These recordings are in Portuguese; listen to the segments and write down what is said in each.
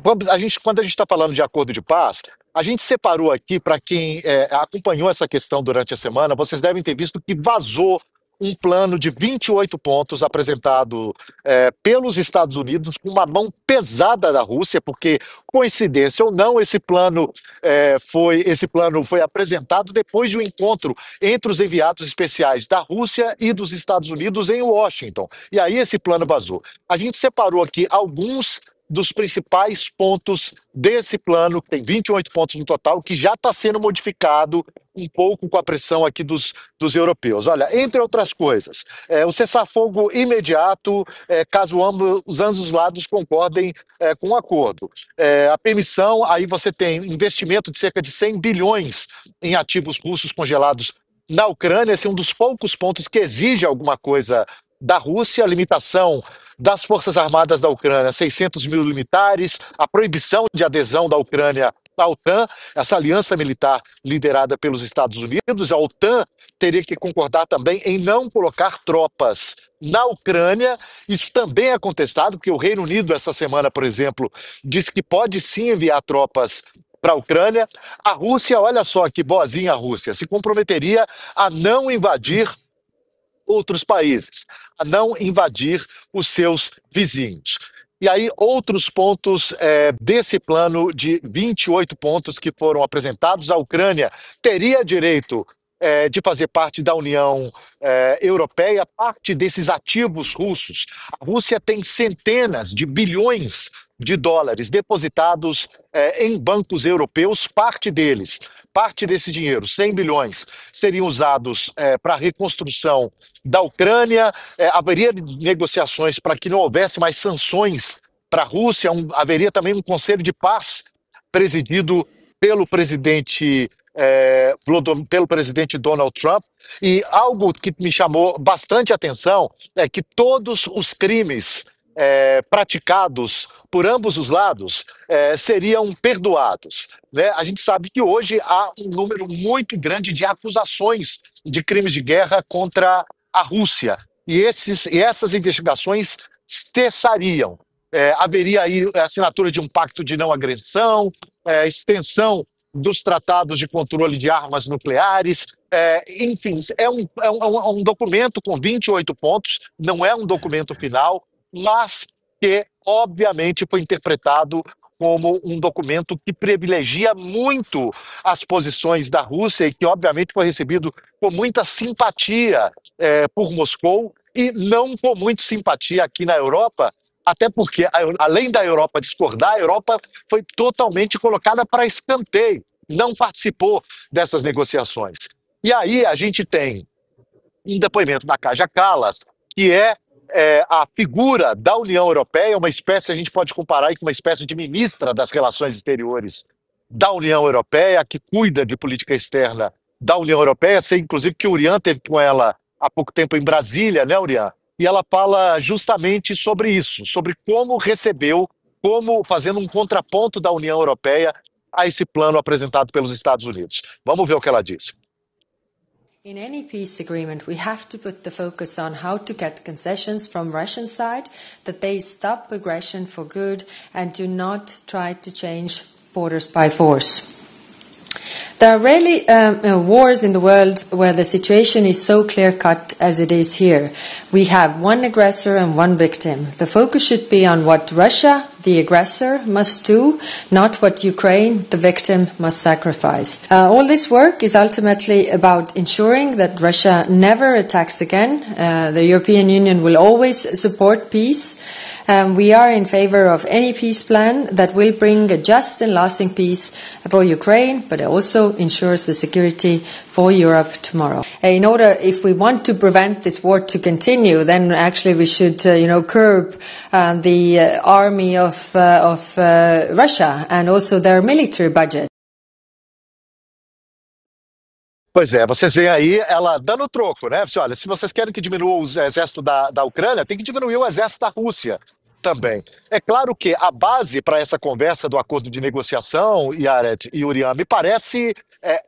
quando a gente está falando de acordo de paz, a gente separou aqui, para quem acompanhou essa questão durante a semana, vocês devem ter visto que vazou um plano de 28 pontos apresentado pelos Estados Unidos com uma mão pesada da Rússia, porque, coincidência ou não, esse plano foi apresentado depois de um encontro entre os enviados especiais da Rússia e dos Estados Unidos em Washington. E aí esse plano vazou. A gente separou aqui alguns dos principais pontos desse plano, que tem 28 pontos no total, que já está sendo modificado um pouco com a pressão aqui dos europeus. Olha, entre outras coisas, o cessar-fogo imediato, caso ambos os lados concordem com o acordo. A permissão, aí você tem investimento de cerca de 100 bilhões em ativos russos congelados na Ucrânia. Esse é um dos poucos pontos que exige alguma coisa da Rússia, a limitação das Forças Armadas da Ucrânia, 600 mil militares, a proibição de adesão da Ucrânia à OTAN, essa aliança militar liderada pelos Estados Unidos. A OTAN teria que concordar também em não colocar tropas na Ucrânia. Isso também é contestado, porque o Reino Unido, essa semana, por exemplo, disse que pode sim enviar tropas para a Ucrânia. A Rússia, olha só que boazinha a Rússia, se comprometeria a não invadir outros países, a não invadir os seus vizinhos. E aí, outros pontos desse plano de 28 pontos que foram apresentados: a Ucrânia teria direito de fazer parte da União Europeia, parte desses ativos russos. A Rússia tem centenas de bilhões de dólares depositados em bancos europeus, parte desse dinheiro, 100 bilhões, seriam usados para a reconstrução da Ucrânia. Haveria negociações para que não houvesse mais sanções para a Rússia. Haveria também um conselho de paz presidido pelo presidente Donald Trump. E algo que me chamou bastante atenção é que todos os crimes praticados por ambos os lados seriam perdoados, né? A gente sabe que hoje há um número muito grande de acusações de crimes de guerra contra a Rússia, e essas investigações cessariam. Haveria aí a assinatura de um pacto de não agressão, extensão dos tratados de controle de armas nucleares. Enfim, é um documento com 28 pontos, não é um documento final, mas que, obviamente, foi interpretado como um documento que privilegia muito as posições da Rússia e que, obviamente, foi recebido com muita simpatia por Moscou e não com muita simpatia aqui na Europa, até porque, além da Europa discordar, a Europa foi totalmente colocada para escanteio, não participou dessas negociações. E aí a gente tem um depoimento da Kaja Kallas, que é a figura da União Europeia, uma espécie, a gente pode comparar aí com uma espécie de ministra das Relações Exteriores da União Europeia, que cuida de política externa da União Europeia. Sei, inclusive, que o Urian teve com ela há pouco tempo em Brasília, né, Urian? E ela fala justamente sobre isso, sobre como recebeu, como fazendo um contraponto da União Europeia a esse plano apresentado pelos Estados Unidos. Vamos ver o que ela disse. In any peace agreement, we have to put the focus on how to get concessions from Russian side, that they stop aggression for good and do not try to change borders by force. There are rarely wars in the world where the situation is so clear-cut as it is here. We have one aggressor and one victim. The focus should be on what Russia, the aggressor, must do, not what Ukraine, the victim, must sacrifice. All this work is ultimately about ensuring that Russia never attacks again. The European Union will always support peace. We are in favor of any peace plan that will bring a just and lasting peace for Ukraine, but also ensures the security for Europe tomorrow. In order, if we want to prevent this war to continue, then actually we should, curb the army of Russia and also their military budget. Pois é, vocês veem aí ela dando troco, né? Olha, se vocês querem que diminua o exército da Ucrânia, tem que diminuir o exército da Rússia também. É claro que a base para essa conversa do acordo de negociação, Yared e Urian, me parece,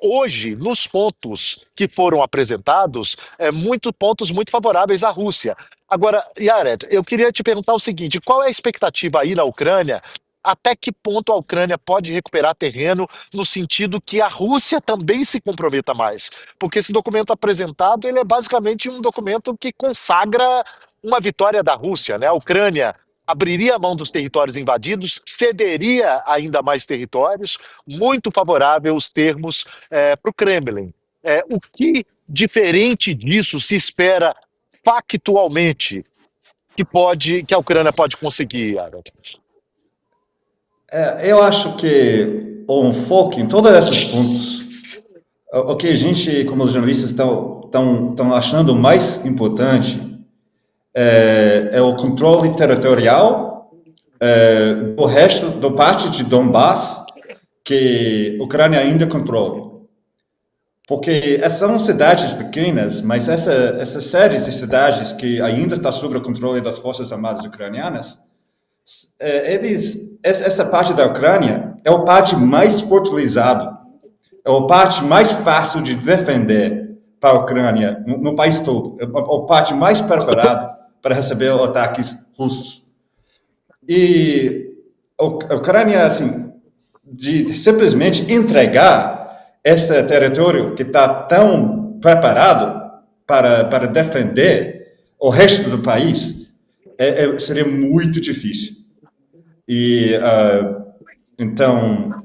hoje, nos pontos que foram apresentados, pontos muito favoráveis à Rússia. Agora, Yared, eu queria te perguntar o seguinte: qual é a expectativa aí na Ucrânia até que ponto a Ucrânia pode recuperar terreno no sentido que a Rússia também se comprometa mais. Porque esse documento apresentado, ele é basicamente um documento que consagra uma vitória da Rússia, né? A Ucrânia abriria a mão dos territórios invadidos, cederia ainda mais territórios, muito favorável os termos para o Kremlin. O que diferente disso se espera factualmente que a Ucrânia pode conseguir, Yara? Eu acho que um foco em todos esses pontos, o que a gente, como os jornalistas, estão achando mais importante é o controle territorial do resto, da parte de Donbass, que a Ucrânia ainda controla. Porque são cidades pequenas, mas essas séries de cidades que ainda está sob o controle das forças armadas ucranianas, essa parte da Ucrânia é a parte mais fortalecida, é a parte mais fácil de defender para a Ucrânia no país todo, é a parte mais preparada para receber ataques russos. E a Ucrânia, assim, de simplesmente entregar esse território que está tão preparado para defender o resto do país, seria muito difícil. E então,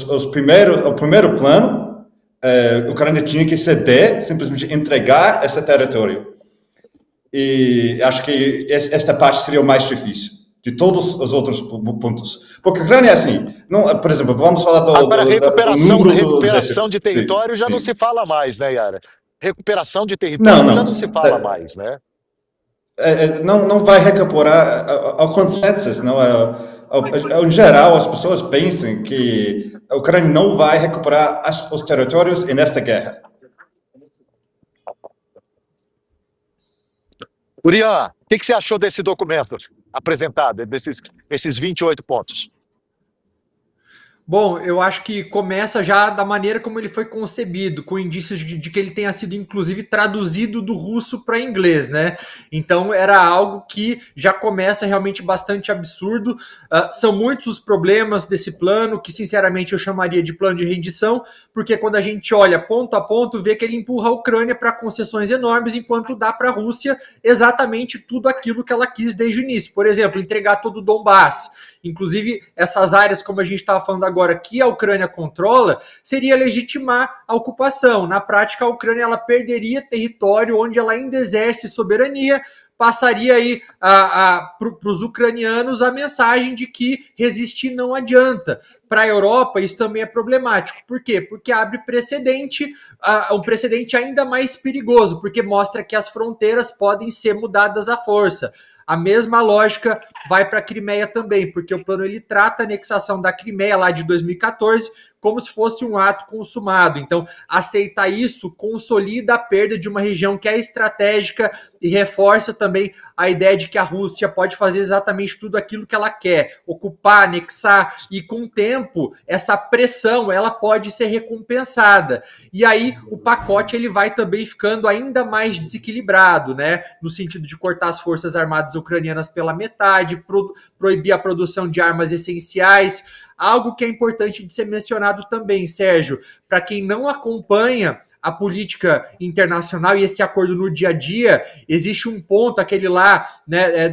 o primeiro plano, a Ucrânia tinha que ceder, simplesmente entregar esse território. E acho que esta parte seria o mais difícil de todos os outros pontos. Porque a Ucrânia é assim, não, por exemplo, vamos falar do recuperação de território já não se fala mais, né, Yara? Recuperação de território já não se fala mais, né? Não vai recuperar o consenso, não em geral as pessoas pensam que a Ucrânia não vai recuperar os territórios nesta guerra. Urian, o que você achou desse documento apresentado, esses 28 pontos? Bom, eu acho que começa já da maneira como ele foi concebido, com indícios de que ele tenha sido, inclusive, traduzido do russo para inglês, né? Então, era algo que já começa realmente bastante absurdo. São muitos os problemas desse plano, que, sinceramente, eu chamaria de plano de rendição, porque quando a gente olha ponto a ponto, vê que ele empurra a Ucrânia para concessões enormes, enquanto dá para a Rússia exatamente tudo aquilo que ela quis desde o início. Por exemplo, entregar todo o Donbass. Inclusive, essas áreas, como a gente estava falando agora, que a Ucrânia controla, seria legitimar a ocupação. Na prática, a Ucrânia ela perderia território onde ela ainda exerce soberania, passaria aí para os ucranianos a mensagem de que resistir não adianta. Para a Europa, isso também é problemático. Por quê? Porque abre precedente, um precedente ainda mais perigoso, porque mostra que as fronteiras podem ser mudadas à força. A mesma lógica vai para a Crimeia também, porque o plano ele trata a anexação da Crimeia lá de 2014 como se fosse um ato consumado. Então, aceitar isso consolida a perda de uma região que é estratégica e reforça também a ideia de que a Rússia pode fazer exatamente tudo aquilo que ela quer, ocupar, anexar, e com o tempo, essa pressão ela pode ser recompensada. E aí, o pacote ele vai também ficando ainda mais desequilibrado, né? No sentido de cortar as forças armadas ucranianas pela metade, proibir a produção de armas essenciais. Algo que é importante de ser mencionado também, Sérgio, para quem não acompanha a política internacional e esse acordo no dia a dia, existe um ponto, aquele lá, né,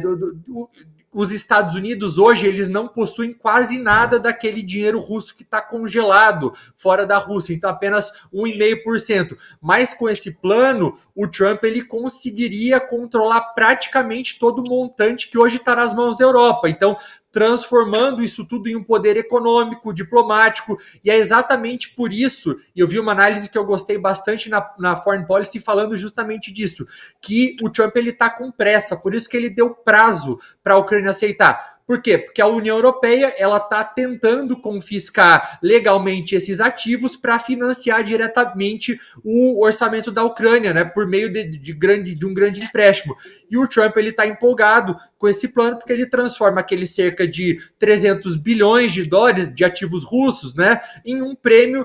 os Estados Unidos hoje, eles não possuem quase nada daquele dinheiro russo que está congelado fora da Rússia, então apenas 1,5%. Mas com esse plano, o Trump ele conseguiria controlar praticamente todo o montante que hoje está nas mãos da Europa. Então, transformando isso tudo em um poder econômico, diplomático, e é exatamente por isso, e eu vi uma análise que eu gostei bastante na Foreign Policy falando justamente disso, que o Trump ele está com pressa, por isso que ele deu prazo para a Ucrânia aceitar. Por quê? Porque a União Europeia ela está tentando confiscar legalmente esses ativos para financiar diretamente o orçamento da Ucrânia, né, por meio de um grande empréstimo. E o Trump ele está empolgado com esse plano porque ele transforma aquele cerca de 300 bilhões de dólares de ativos russos, né, em um prêmio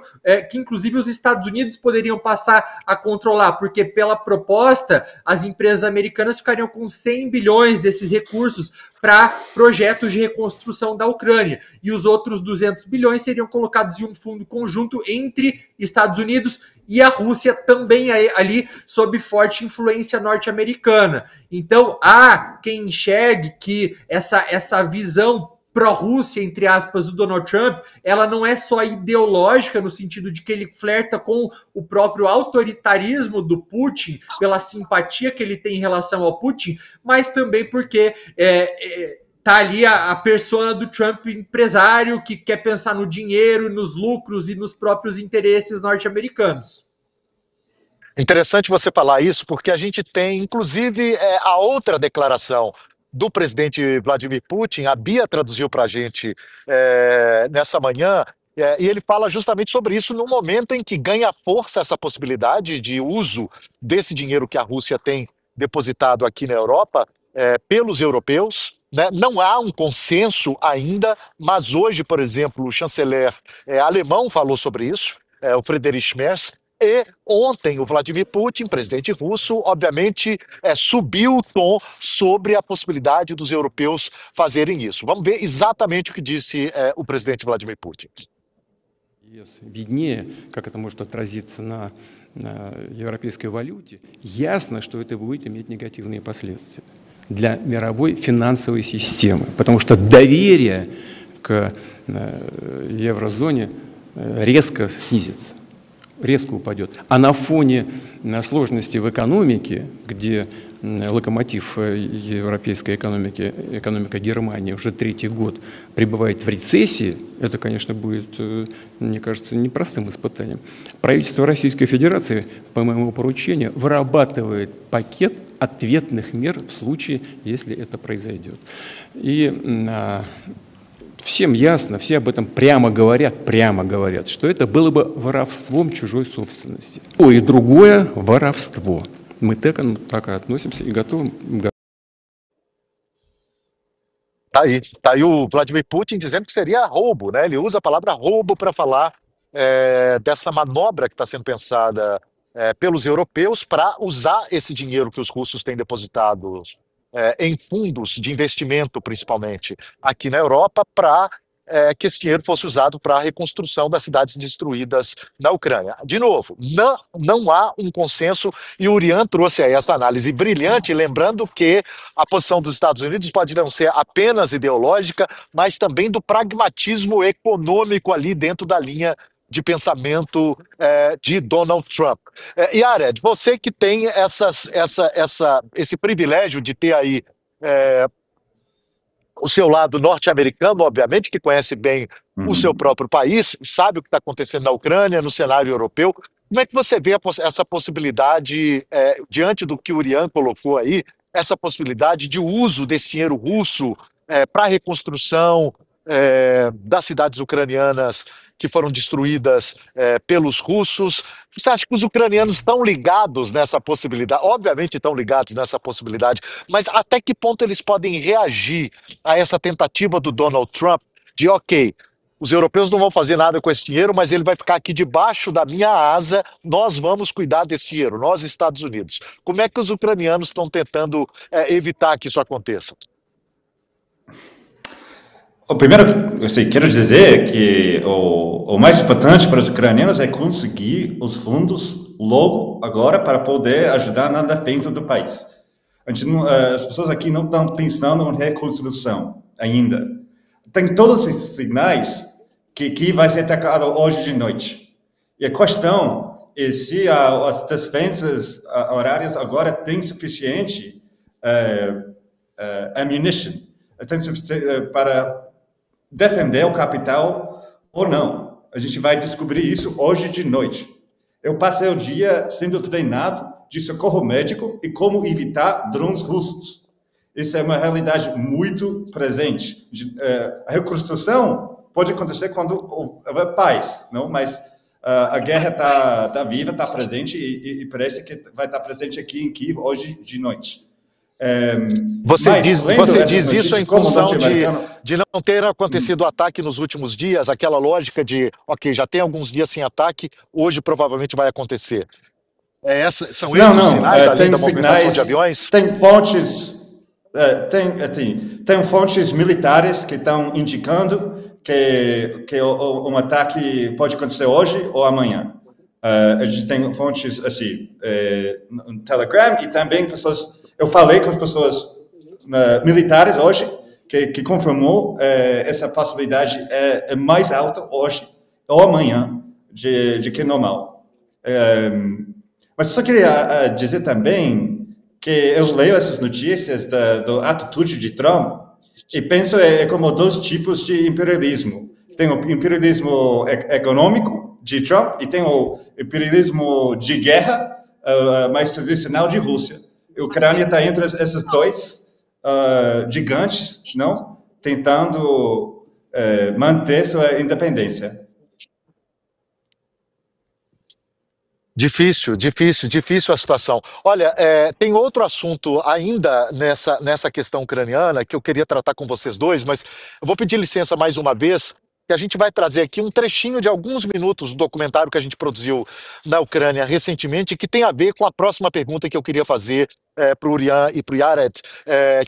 que inclusive os Estados Unidos poderiam passar a controlar, porque pela proposta as empresas americanas ficariam com 100 bilhões desses recursos para projetos de reconstrução da Ucrânia. E os outros 200 bilhões seriam colocados em um fundo conjunto entre Estados Unidos e a Rússia, também ali sob forte influência norte-americana. Então, há quem enxergue que essa visão pró-Rússia, entre aspas, do Donald Trump, ela não é só ideológica, no sentido de que ele flerta com o próprio autoritarismo do Putin, pela simpatia que ele tem em relação ao Putin, mas também porque tá ali a persona do Trump empresário, que quer pensar no dinheiro, nos lucros e nos próprios interesses norte-americanos. Interessante você falar isso, porque a gente tem, inclusive, a outra declaração do presidente Vladimir Putin. A Bia traduziu para a gente nessa manhã, e ele fala justamente sobre isso no momento em que ganha força essa possibilidade de uso desse dinheiro que a Rússia tem depositado aqui na Europa pelos europeus. Né? Não há um consenso ainda, mas hoje, por exemplo, o chanceler alemão falou sobre isso, o Friedrich Merz. E ontem o Vladimir Putin, presidente russo, obviamente subiu o tom sobre a possibilidade dos europeus fazerem isso. Vamos ver exatamente o que disse o presidente Vladimir Putin. Виднее, как это может отразиться на европейской валюте, ясно, что это будет иметь негативные последствия для мировой финансовой системы, потому что доверие к еврозоне резко снизится. Резко упадет. А на фоне сложности в экономике, где локомотив европейской экономики, экономика Германии, уже 3-й год пребывает в рецессии, это, конечно, будет, мне кажется, непростым испытанием. Правительство Российской Федерации, по моему поручению, вырабатывает пакет ответных мер в случае, если это произойдет. И всем ясно, все об этом прямо говорят, что это было бы воровством чужой собственности. То и другое воровство. Мы так и относимся и готовы. Tá aí o Vladimir Putin dizendo que seria roubo, né? Ele usa a palavra roubo para falar dessa manobra que está sendo pensada pelos europeus para usar esse dinheiro que os russos têm depositado em fundos de investimento, principalmente aqui na Europa, para que esse dinheiro fosse usado para a reconstrução das cidades destruídas na Ucrânia. De novo, não há um consenso, e o Urian trouxe aí essa análise brilhante, lembrando que a posição dos Estados Unidos pode não ser apenas ideológica, mas também do pragmatismo econômico ali dentro da linha de pensamento de Donald Trump. Yared, você que tem esse privilégio de ter aí o seu lado norte-americano, obviamente, que conhece bem o seu próprio país, sabe o que está acontecendo na Ucrânia, no cenário europeu. Como é que você vê essa possibilidade, diante do que o Urian colocou aí, essa possibilidade de uso desse dinheiro russo para a reconstrução das cidades ucranianas que foram destruídas pelos russos? Você acha que os ucranianos estão ligados nessa possibilidade? Obviamente estão ligados nessa possibilidade, mas até que ponto eles podem reagir a essa tentativa do Donald Trump de, ok, os europeus não vão fazer nada com esse dinheiro, mas ele vai ficar aqui debaixo da minha asa, nós vamos cuidar desse dinheiro, nós, Estados Unidos. Como é que os ucranianos estão tentando evitar que isso aconteça? Primeiro, quero dizer que o mais importante para os ucranianos é conseguir os fundos logo, agora, para poder ajudar na defesa do país. As pessoas aqui não estão pensando em reconstrução ainda. Tem todos esses sinais que vai ser atacado hoje de noite. E a questão é se as defesas horárias agora têm suficiente ammunition, para defender o capital ou não. A gente vai descobrir isso hoje de noite. Eu passei o dia sendo treinado de socorro médico e como evitar drones russos. Isso é uma realidade muito presente. A reconstrução pode acontecer quando houver paz, não? Mas a guerra está viva, está presente e parece que vai estar presente aqui em Kiev hoje de noite. Você diz isso em função de não ter acontecido ataque nos últimos dias, aquela lógica de, ok, já tem alguns dias sem ataque, hoje provavelmente vai acontecer. São esses os sinais, além da movimentação de aviões? Tem fontes Tem fontes militares que estão indicando que um ataque pode acontecer hoje ou amanhã. A gente tem fontes assim no Telegram e também pessoas. Eu falei com as pessoas militares hoje que confirmou essa possibilidade é mais alta hoje ou amanhã de que normal. Mas eu só queria dizer também que eu leio essas notícias da atitude de Trump e penso como dois tipos de imperialismo. Tem o imperialismo econômico de Trump e tem o imperialismo de guerra mais tradicional de Rússia. A Ucrânia está entre esses dois gigantes, não? Tentando manter sua independência. Difícil a situação. Olha, tem outro assunto ainda nessa questão ucraniana que eu queria tratar com vocês dois, mas eu vou pedir licença mais uma vez, que a gente vai trazer aqui um trechinho de alguns minutos do documentário que a gente produziu na Ucrânia recentemente, que tem a ver com a próxima pergunta que eu queria fazer para o Urian e para o Yared,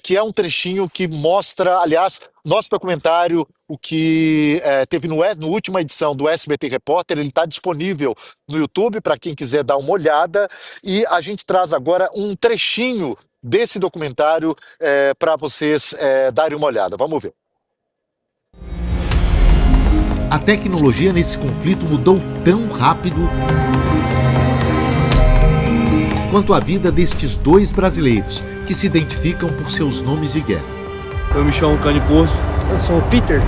que é um trechinho que mostra, aliás, nosso documentário, o que teve no última edição do SBT Repórter, ele está disponível no YouTube para quem quiser dar uma olhada, e a gente traz agora um trechinho desse documentário para vocês darem uma olhada. Vamos ver. A tecnologia nesse conflito mudou tão rápido quanto a vida destes dois brasileiros, que se identificam por seus nomes de guerra. Eu me chamo Cani Corso. Eu sou o Peter.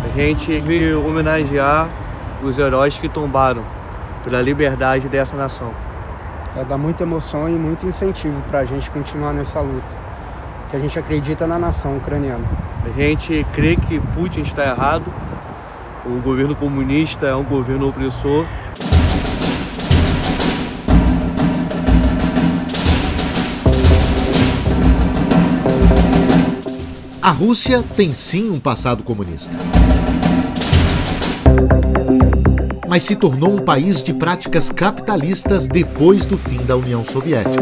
A gente veio homenagear os heróis que tombaram pela liberdade dessa nação. Dá muita emoção e muito incentivo para a gente continuar nessa luta, que a gente acredita na nação ucraniana. A gente crê que Putin está errado, o governo comunista é um governo opressor. A Rússia tem sim um passado comunista, mas se tornou um país de práticas capitalistas depois do fim da União Soviética.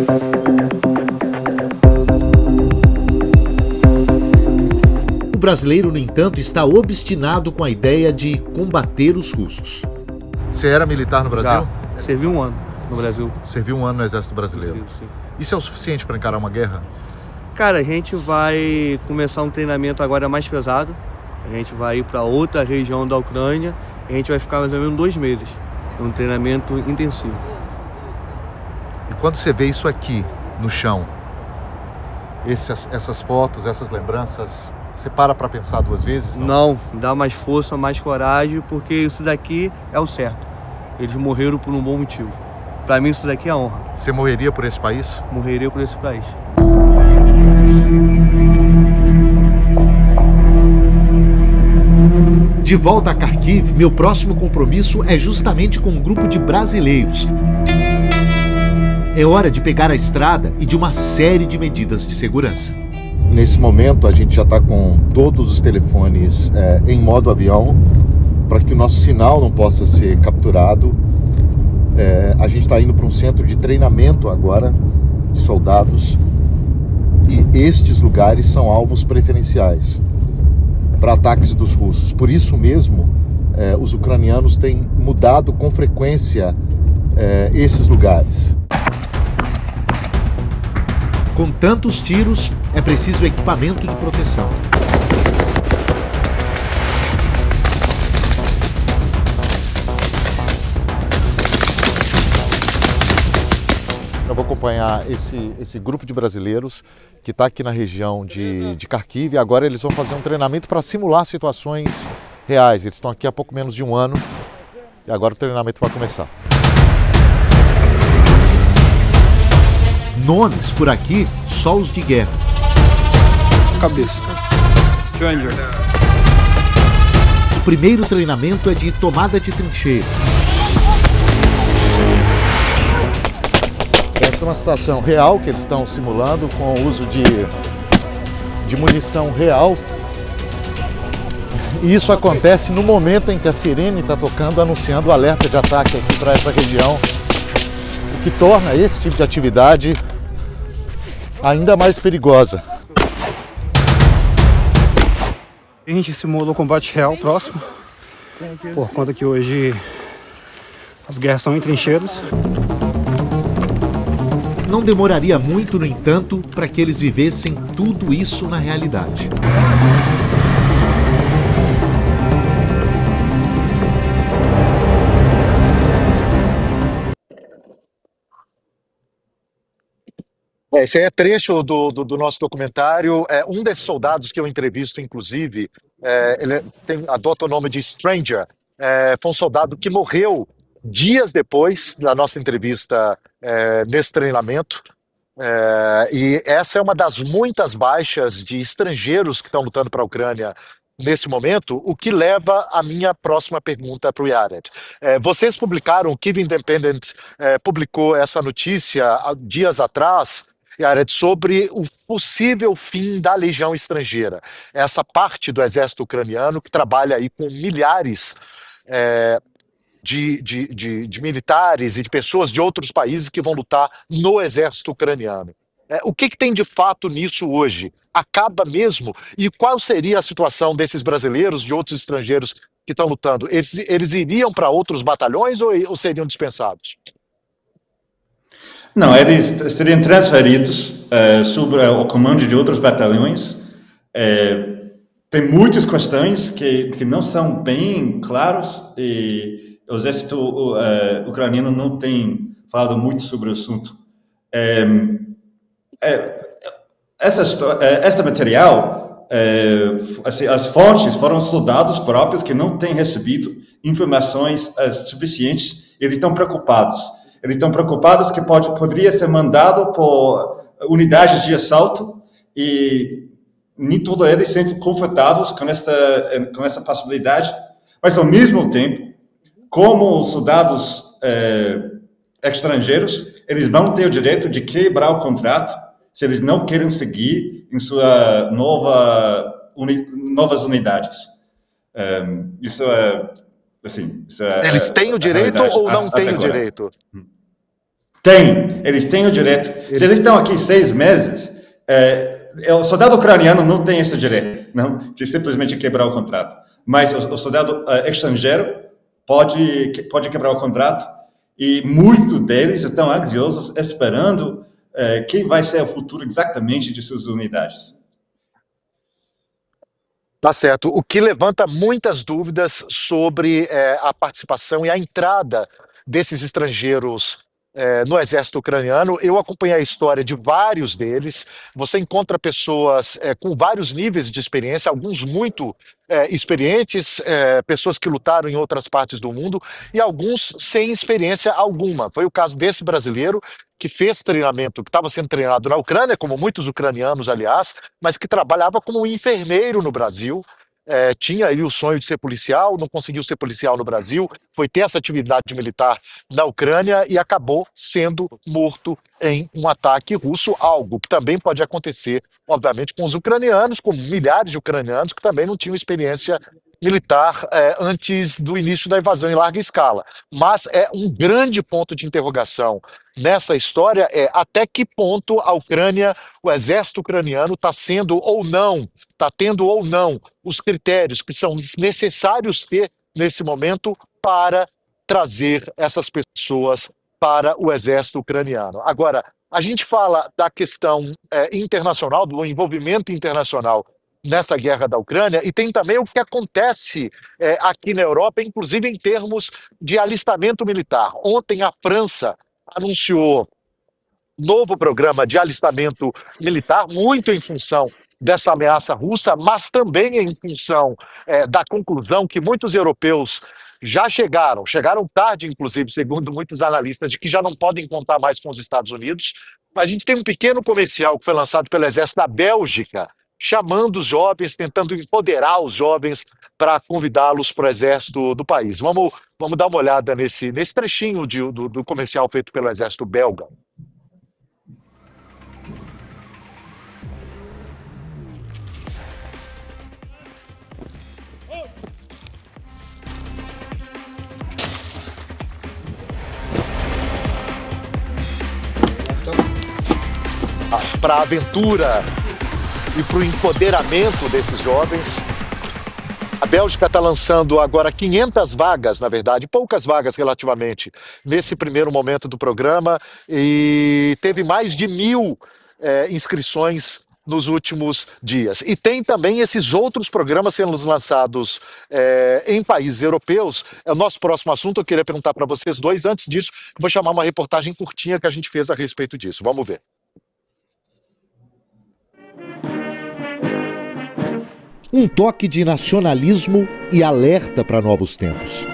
O brasileiro, no entanto, está obstinado com a ideia de combater os russos. Você era militar no Brasil? Já. Servi um ano no Brasil. Serviu um ano no Exército Brasileiro. Sim. Isso é o suficiente para encarar uma guerra? Cara, a gente vai começar um treinamento agora mais pesado. A gente vai ir para outra região da Ucrânia e a gente vai ficar mais ou menos 2 meses. Um treinamento intensivo. E quando você vê isso aqui, no chão, essas fotos, essas lembranças, você para pensar 2 vezes? Não, dá mais força, mais coragem, porque isso daqui é o certo. Eles morreram por um bom motivo. Para mim isso daqui é honra. Você morreria por esse país? Morreria por esse país. De volta a Kharkiv, meu próximo compromisso é justamente com um grupo de brasileiros. É hora de pegar a estrada e de uma série de medidas de segurança. Nesse momento, a gente já está com todos os telefones em modo avião, para que o nosso sinal não possa ser capturado. A gente está indo para um centro de treinamento agora, de soldados, e estes lugares são alvos preferenciais para ataques dos russos. Por isso mesmo, os ucranianos têm mudado com frequência esses lugares. Com tantos tiros, é preciso equipamento de proteção. Eu vou acompanhar esse grupo de brasileiros que está aqui na região de Kharkiv, e agora eles vão fazer um treinamento para simular situações reais. Eles estão aqui há pouco menos de 1 ano e agora o treinamento vai começar. Nomes por aqui, só os de guerra. Cabeça. Stranger. O primeiro treinamento é de tomada de trincheira. Essa é uma situação real que eles estão simulando com o uso de munição real. E isso acontece no momento em que a sirene está tocando, anunciando o alerta de ataque aqui para essa região, o que torna esse tipo de atividade ainda mais perigosa. A gente simulou o combate real próximo, por conta que hoje as guerras são em trincheiras. Não demoraria muito, no entanto, para que eles vivessem tudo isso na realidade. Esse aí é trecho do nosso documentário. Um desses soldados que eu entrevisto, inclusive, ele adota o nome de Stranger. Foi um soldado que morreu dias depois da nossa entrevista nesse treinamento. E essa é uma das muitas baixas de estrangeiros que estão lutando para a Ucrânia nesse momento, o que leva à minha próxima pergunta para o Yared. Vocês publicaram, o Kyiv Independent publicou essa notícia há dias atrás, Yared, sobre o possível fim da legião estrangeira. Essa parte do exército ucraniano que trabalha aí com milhares de militares e de pessoas de outros países que vão lutar no exército ucraniano. O que tem de fato nisso hoje? Acaba mesmo? E qual seria a situação desses brasileiros, de outros estrangeiros que estão lutando? Eles iriam para outros batalhões ou seriam dispensados? Não, eles seriam transferidos sob o comando de outros batalhões. Tem muitas questões que não são bem claras e o exército ucraniano não tem falado muito sobre o assunto. Este material, as fontes foram soldados próprios que não têm recebido informações suficientes e eles estão preocupados. Eles estão preocupados que poderia ser mandado por unidades de assalto e nem todos eles se sentem confortáveis com essa possibilidade. Mas, ao mesmo tempo, como os soldados estrangeiros, eles vão ter o direito de quebrar o contrato se eles não querem seguir em suas novas unidades. Isso é... Assim, eles têm o direito ou não têm o direito? Eles têm o direito. Se eles estão aqui 6 meses, o soldado ucraniano não tem esse direito, não, de simplesmente quebrar o contrato. Mas o soldado estrangeiro pode quebrar o contrato e muitos deles estão ansiosos esperando quem vai ser o futuro exatamente de suas unidades. Tá certo. O que levanta muitas dúvidas sobre a participação e a entrada desses estrangeiros no exército ucraniano. Eu acompanhei a história de vários deles. Você encontra pessoas com vários níveis de experiência, alguns muito experientes, pessoas que lutaram em outras partes do mundo, e alguns sem experiência alguma. Foi o caso desse brasileiro que fez treinamento, que estava sendo treinado na Ucrânia, como muitos ucranianos, aliás, mas que trabalhava como enfermeiro no Brasil. Tinha aí o sonho de ser policial, não conseguiu ser policial no Brasil, foi ter essa atividade militar na Ucrânia e acabou sendo morto em um ataque russo, algo que também pode acontecer, obviamente, com os ucranianos, com milhares de ucranianos que também não tinham experiência militar antes do início da invasão em larga escala. Mas um grande ponto de interrogação nessa história até que ponto a Ucrânia, o exército ucraniano está tendo ou não os critérios que são necessários ter nesse momento para trazer essas pessoas para o exército ucraniano. Agora, a gente fala da questão internacional, do envolvimento internacional nessa guerra da Ucrânia, e tem também o que acontece aqui na Europa, inclusive em termos de alistamento militar. Ontem a França anunciou novo programa de alistamento militar, muito em função dessa ameaça russa, mas também em função da conclusão que muitos europeus já chegaram tarde, inclusive, segundo muitos analistas, de que já não podem contar mais com os Estados Unidos. A gente tem um pequeno comercial que foi lançado pelo Exército da Bélgica, chamando os jovens, tentando empoderar os jovens para convidá-los para o exército do país. Vamos dar uma olhada nesse trechinho do comercial feito pelo Exército belga. para a aventura e para o empoderamento desses jovens. A Bélgica está lançando agora 500 vagas, na verdade, poucas vagas relativamente, nesse primeiro momento do programa, e teve mais de 1.000 inscrições nos últimos dias. E tem também esses outros programas sendo lançados em países europeus. É o nosso próximo assunto. Eu queria perguntar para vocês dois. Antes disso, eu vou chamar uma reportagem curtinha que a gente fez a respeito disso. Vamos ver. Um toque de nacionalismo e alerta para novos tempos.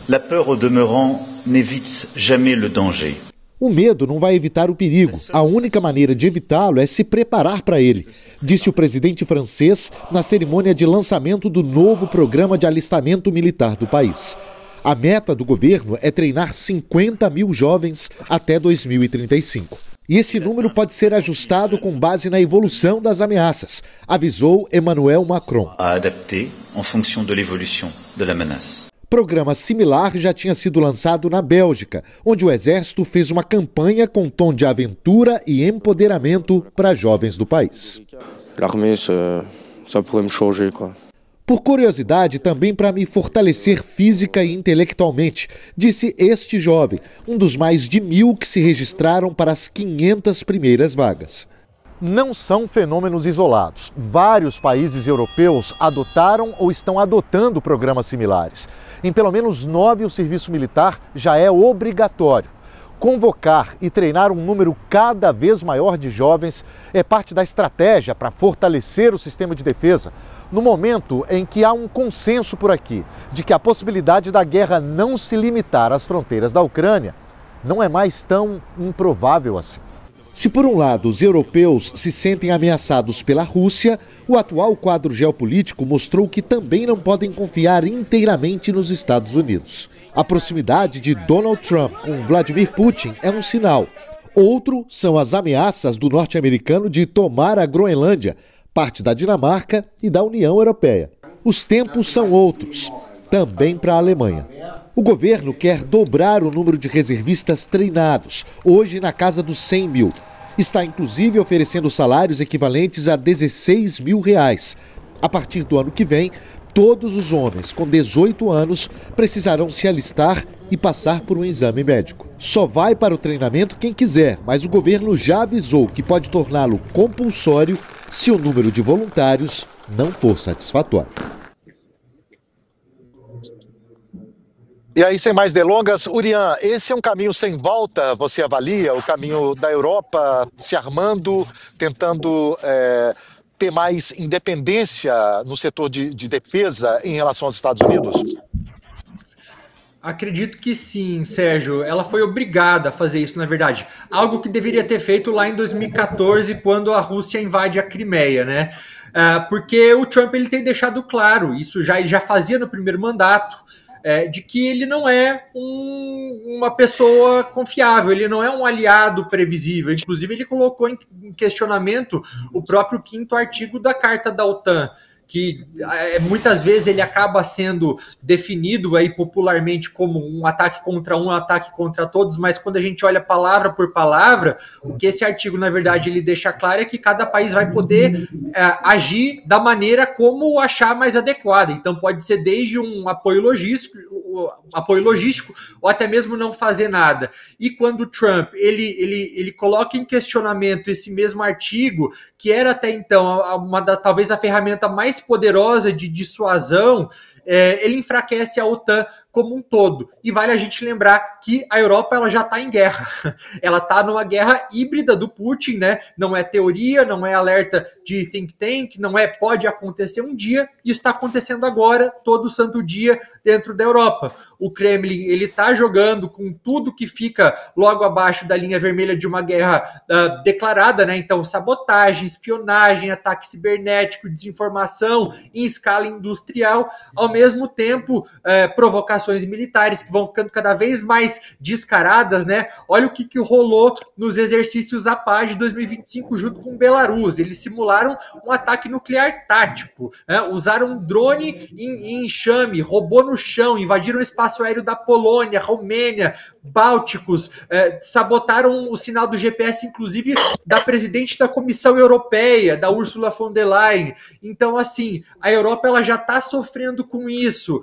La peur au demeurant n'évite jamais le danger. O medo não vai evitar o perigo. A única maneira de evitá-lo é se preparar para ele, disse o presidente francês na cerimônia de lançamento do novo programa de alistamento militar do país. A meta do governo é treinar 50.000 jovens até 2035. E esse número pode ser ajustado com base na evolução das ameaças, avisou Emmanuel Macron. A adapter en fonction de l'évolution de la menace. Programa similar já tinha sido lançado na Bélgica, onde o Exército fez uma campanha com tom de aventura e empoderamento para jovens do país. L'armée, ça pourrait me changer, quoi. Por curiosidade, também para me fortalecer física e intelectualmente, disse este jovem, um dos mais de 1.000 que se registraram para as 500 primeiras vagas. Não são fenômenos isolados. Vários países europeus adotaram ou estão adotando programas similares. Em pelo menos 9, o serviço militar já é obrigatório. Convocar e treinar um número cada vez maior de jovens é parte da estratégia para fortalecer o sistema de defesa, no momento em que há um consenso por aqui de que a possibilidade da guerra não se limitar às fronteiras da Ucrânia não é mais tão improvável assim. Se por um lado os europeus se sentem ameaçados pela Rússia, o atual quadro geopolítico mostrou que também não podem confiar inteiramente nos Estados Unidos. A proximidade de Donald Trump com Vladimir Putin é um sinal. Outro são as ameaças do norte-americano de tomar a Groenlândia, parte da Dinamarca e da União Europeia. Os tempos são outros, também para a Alemanha. O governo quer dobrar o número de reservistas treinados, hoje na casa dos 100.000. Está inclusive oferecendo salários equivalentes a R$16.000. A partir do ano que vem, todos os homens com 18 anos precisarão se alistar e passar por um exame médico. Só vai para o treinamento quem quiser, mas o governo já avisou que pode torná-lo compulsório se o número de voluntários não for satisfatório. E aí, sem mais delongas, Urian, esse é um caminho sem volta, você avalia, o caminho da Europa se armando, tentando ter mais independência no setor de defesa em relação aos Estados Unidos? Acredito que sim, Sérgio. Ela foi obrigada a fazer isso, na verdade. Algo que deveria ter feito lá em 2014, quando a Rússia invade a Crimeia, né? Porque o Trump ele tem deixado claro, isso ele já fazia no primeiro mandato, de que ele não é uma pessoa confiável, ele não é um aliado previsível. Inclusive, ele colocou em questionamento o próprio 5º artigo da Carta da OTAN, que muitas vezes ele acaba sendo definido aí popularmente como um ataque contra todos, mas quando a gente olha palavra por palavra, o que esse artigo, na verdade, ele deixa claro é que cada país vai poder agir da maneira como achar mais adequada. Então pode ser desde um apoio logístico ou até mesmo não fazer nada. E quando o Trump ele coloca em questionamento esse mesmo artigo, que era até então talvez a ferramenta mais poderosa de dissuasão, ele enfraquece a OTAN como um todo. E vale a gente lembrar que a Europa ela já está em guerra. Ela está numa guerra híbrida do Putin, né? Não é teoria, não é alerta de think tank, não é pode acontecer um dia, e está acontecendo agora, todo santo dia, dentro da Europa. O Kremlin ele está jogando com tudo que fica logo abaixo da linha vermelha de uma guerra declarada, né? Então, sabotagem, espionagem, ataque cibernético, desinformação em escala industrial, ao mesmo tempo, provocações militares que vão ficando cada vez mais descaradas, né? Olha o que rolou nos exercícios APA de 2025 junto com Belarus. Eles simularam um ataque nuclear tático, né? Usaram um drone em enxame, robô no chão, invadiram o espaço aéreo da Polônia, Romênia, Bálticos, sabotaram o sinal do GPS, inclusive da presidente da Comissão Europeia, da Ursula von der Leyen. Então, assim, a Europa ela já está sofrendo com isso.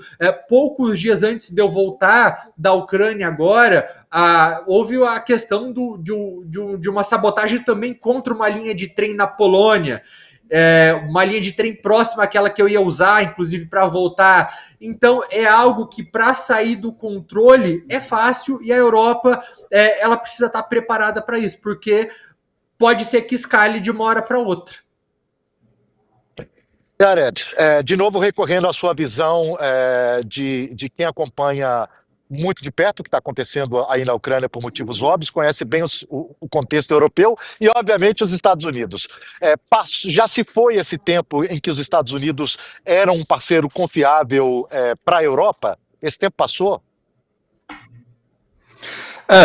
Poucos dias antes de eu voltar da Ucrânia agora, houve a questão de uma sabotagem também contra uma linha de trem na Polônia. Uma linha de trem próxima àquela que eu ia usar, inclusive para voltar. Então é algo que para sair do controle é fácil, e a Europa ela precisa estar preparada para isso, porque pode ser que escale de uma hora para outra. Jared, de novo recorrendo à sua visão de quem acompanha muito de perto o que está acontecendo aí na Ucrânia por motivos óbvios, conhece bem o contexto europeu e, obviamente, os Estados Unidos. Já se foi esse tempo em que os Estados Unidos eram um parceiro confiável para a Europa? Esse tempo passou?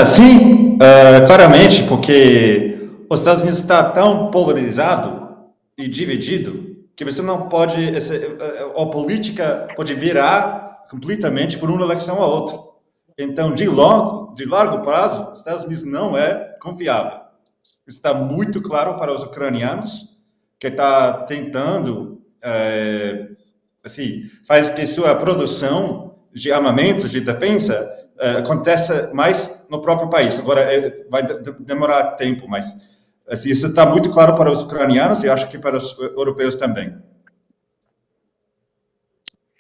Sim, claramente, porque os Estados Unidos está tão polarizado e dividido que você não pode, a política pode virar completamente por uma eleição a outra. Então, de largo prazo, os Estados Unidos não é confiável. Isso está muito claro para os ucranianos, que está tentando, faz que sua produção de armamentos, de defesa, aconteça mais no próprio país. Agora, vai demorar tempo, mas assim, isso está muito claro para os ucranianos e acho que para os europeus também.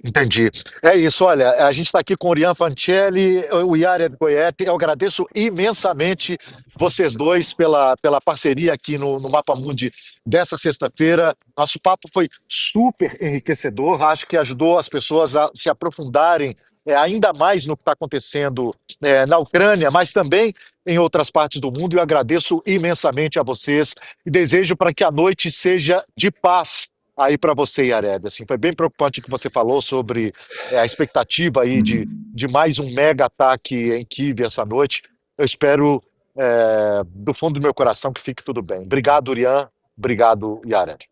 Entendi. É isso, olha, a gente está aqui com o Orián Fancelli, o Jared Goetti. Eu agradeço imensamente vocês dois pela parceria aqui no Mapa Mundi dessa sexta-feira. Nosso papo foi super enriquecedor, acho que ajudou as pessoas a se aprofundarem ainda mais no que está acontecendo na Ucrânia, mas também em outras partes do mundo. Eu agradeço imensamente a vocês e desejo para que a noite seja de paz aí para você, Jared. Assim, foi bem preocupante o que você falou sobre a expectativa aí de mais um mega ataque em Kiev essa noite. Eu espero do fundo do meu coração que fique tudo bem. Obrigado, Orián. Obrigado, Jared.